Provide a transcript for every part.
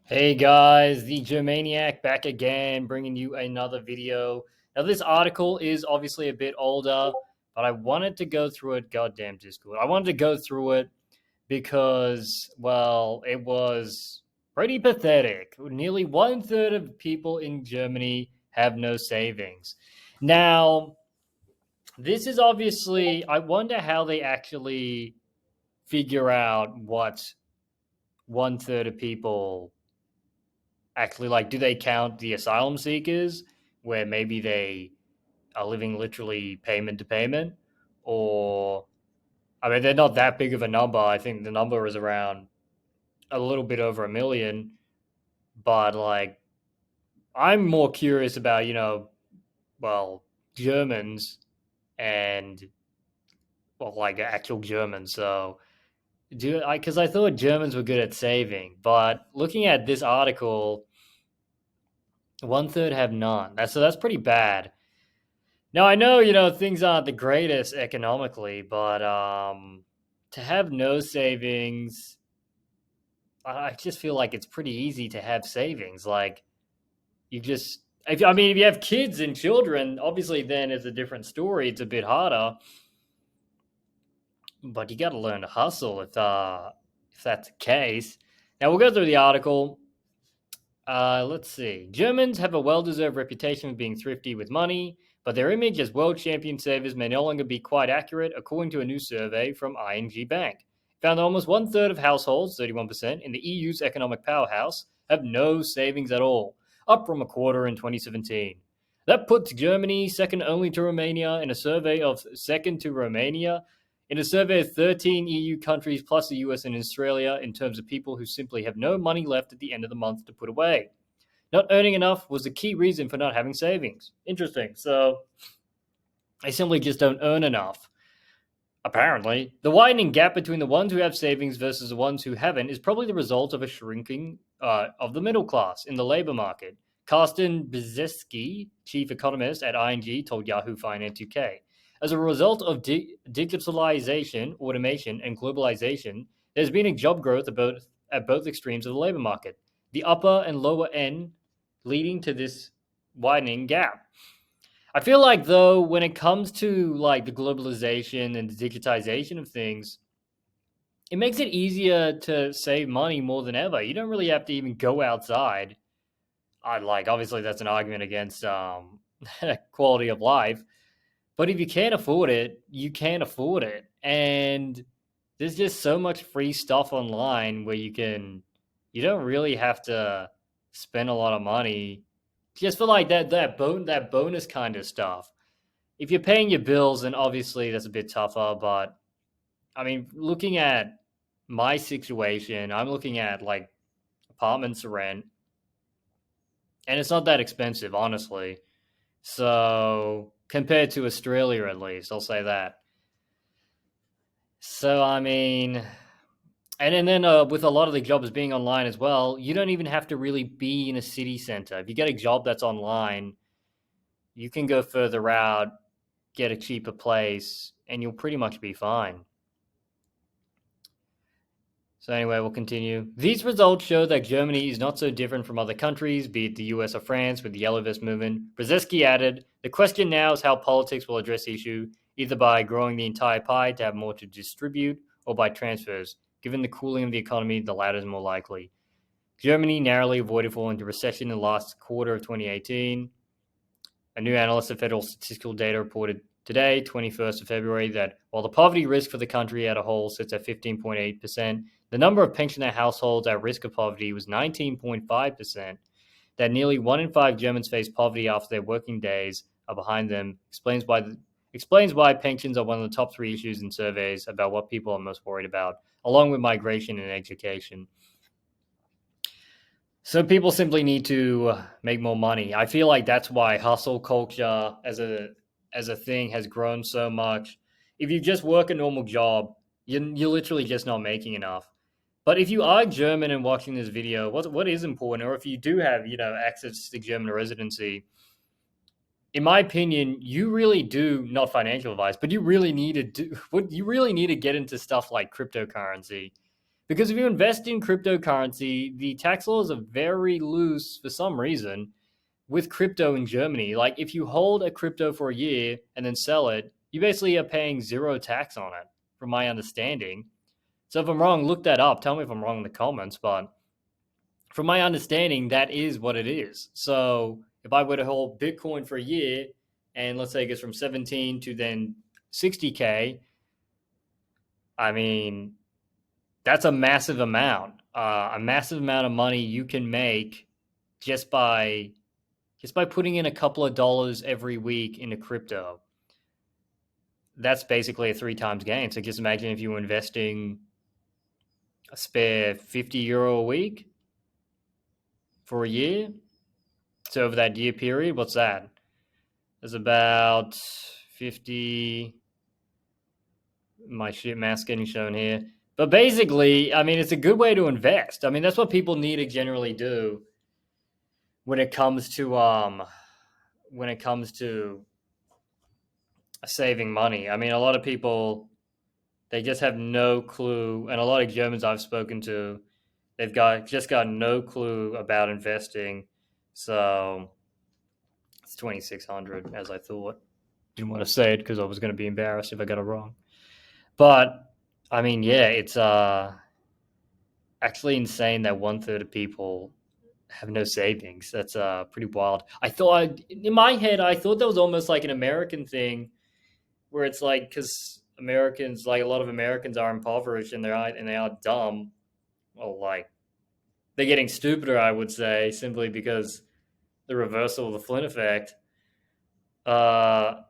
Hey guys, the Germaniac back again, bringing you another video. Now, this article is obviously a bit older, but I wanted to go through it. Goddamn Discord. I wanted to go through it because, well, it was pretty pathetic. Nearly one third of people in Germany have no savings. Now, this is obviously, I wonder how they actually figure out what one third of people actually like. Do they count the asylum seekers where maybe they are living literally payment to payment? Or, I mean, they're not that big of a number. I think the number is around a little bit over a million. But like, I'm more curious about, well, Germans and, well, like actual Germans. So, because I thought Germans were good at saving, but looking at this article, one third have none. So that's pretty bad. Now I know, things aren't the greatest economically, but to have no savings, I just feel like it's pretty easy to have savings. Like you just, if you have kids and children, obviously then it's a different story. It's a bit harder, but you got to learn to hustle if that's the case. Now we'll go through the article. Let's see. Germans have a well-deserved reputation for being thrifty with money, but their image as world champion savers may no longer be quite accurate, according to a new survey from ING Bank. It found that almost one third of households, 31%, in the EU's economic powerhouse have no savings at all, up from a quarter in 2017. That puts Germany second only to Romania in a survey of 13 EU countries plus the US and Australia in terms of people who simply have no money left at the end of the month to put away. Not earning enough was the key reason for not having savings. Interesting. So they simply just don't earn enough. Apparently, the widening gap between the ones who have savings versus the ones who haven't is probably the result of a shrinking of the middle class in the labor market. Carsten Brzezinski, chief economist at ING, told Yahoo Finance UK. As a result of digitalization, automation, and globalization, there's been a job growth at both extremes of the labor market, the upper and lower end, leading to this widening gap. I feel like though when it comes to like the globalization and the digitization of things, it makes it easier to save money more than ever. You don't really have to even go outside. I like obviously that's an argument against quality of life, but if you can't afford it, you can't afford it. And there's just so much free stuff online where you don't really have to spend a lot of money just for like that bonus kind of stuff. If you're paying your bills, then obviously that's a bit tougher. But I mean, looking at my situation, I'm looking at like apartments to rent, and it's not that expensive, honestly. So compared to Australia, at least, I'll say that. So I mean, and then with a lot of the jobs being online as well, you don't even have to really be in a city center. If you get a job that's online, you can go further out, get a cheaper place, and you'll pretty much be fine. So anyway, we'll continue. These results show that Germany is not so different from other countries, be it the US or France, with the Yellow Vest movement. Brzezinski added, the question now is how politics will address the issue, either by growing the entire pie to have more to distribute, or by transfers. Given the cooling of the economy, the latter is more likely. Germany narrowly avoided falling into recession in the last quarter of 2018. A new analyst of federal statistical data reported today, 21st of February, that while the poverty risk for the country as a whole sits at 15.8%, the number of pensioner households at risk of poverty was 19.5%. That nearly 1 in 5 Germans face poverty after their working days are behind them explains why pensions are one of the top 3 issues in surveys about what people are most worried about, along with migration and education. So people simply need to make more money. I feel like that's why hustle culture as a thing has grown so much. If you just work a normal job, you're literally just not making enough. But if you are German and watching this video, what is important, or if you do have access to German residency, in my opinion, you really do not financial advice, but you really need to do what you really need to get into stuff like cryptocurrency Because if you invest in cryptocurrency, the tax laws are very loose for some reason with crypto in Germany. Like if you hold a crypto for a year and then sell it, you basically are paying zero tax on it, from my understanding. So if I'm wrong, look that up. Tell me if I'm wrong in the comments. But from my understanding, that is what it is. So if I were to hold Bitcoin for a year, and let's say it gets from 17 to then 60K, I mean, that's a massive amount. A massive amount of money you can make just by putting in a couple of dollars every week into crypto. That's basically a 3 times gain. So just imagine if you were investing a spare €50 a week for a year. So over that year period, what's that? There's about 50. My shit mask getting shown here. But basically, I mean, it's a good way to invest. I mean, that's what people need to generally do when it comes to saving money. I mean, a lot of people, they just have no clue, and a lot of Germans I've spoken to, they've got no clue about investing. So it's 2,600 as I thought. Didn't want to say it because I was going to be embarrassed if I got it wrong. But I mean, yeah, it's actually insane that 1/3 of people have no savings. That's pretty wild. I thought in my head, I thought that was almost like an American thing, where it's like because Americans, like a lot of Americans, are impoverished and they are dumb. Well, like they're getting stupider, I would say, simply because the reversal of the Flynn effect. Uh,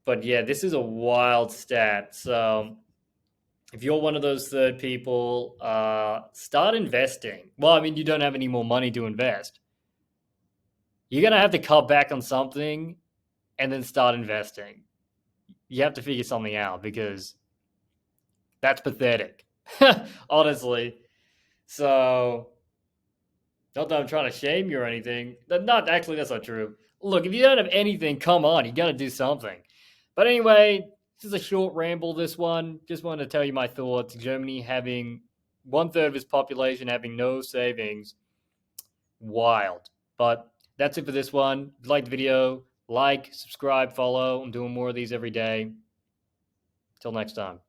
but yeah, this is a wild stat. So if you're one of those third people, start investing. Well, I mean, you don't have any more money to invest. You're going to have to cut back on something and then start investing. You have to figure something out because that's pathetic, honestly. So, not that I'm trying to shame you or anything. Not actually, that's not true. Look, if you don't have anything, come on, you got to do something. But anyway, this is a short ramble, this one. Just wanted to tell you my thoughts. Germany having 1/3 of its population having no savings. Wild. But that's it for this one. If you liked the video, like, subscribe, follow. I'm doing more of these every day. Till next time.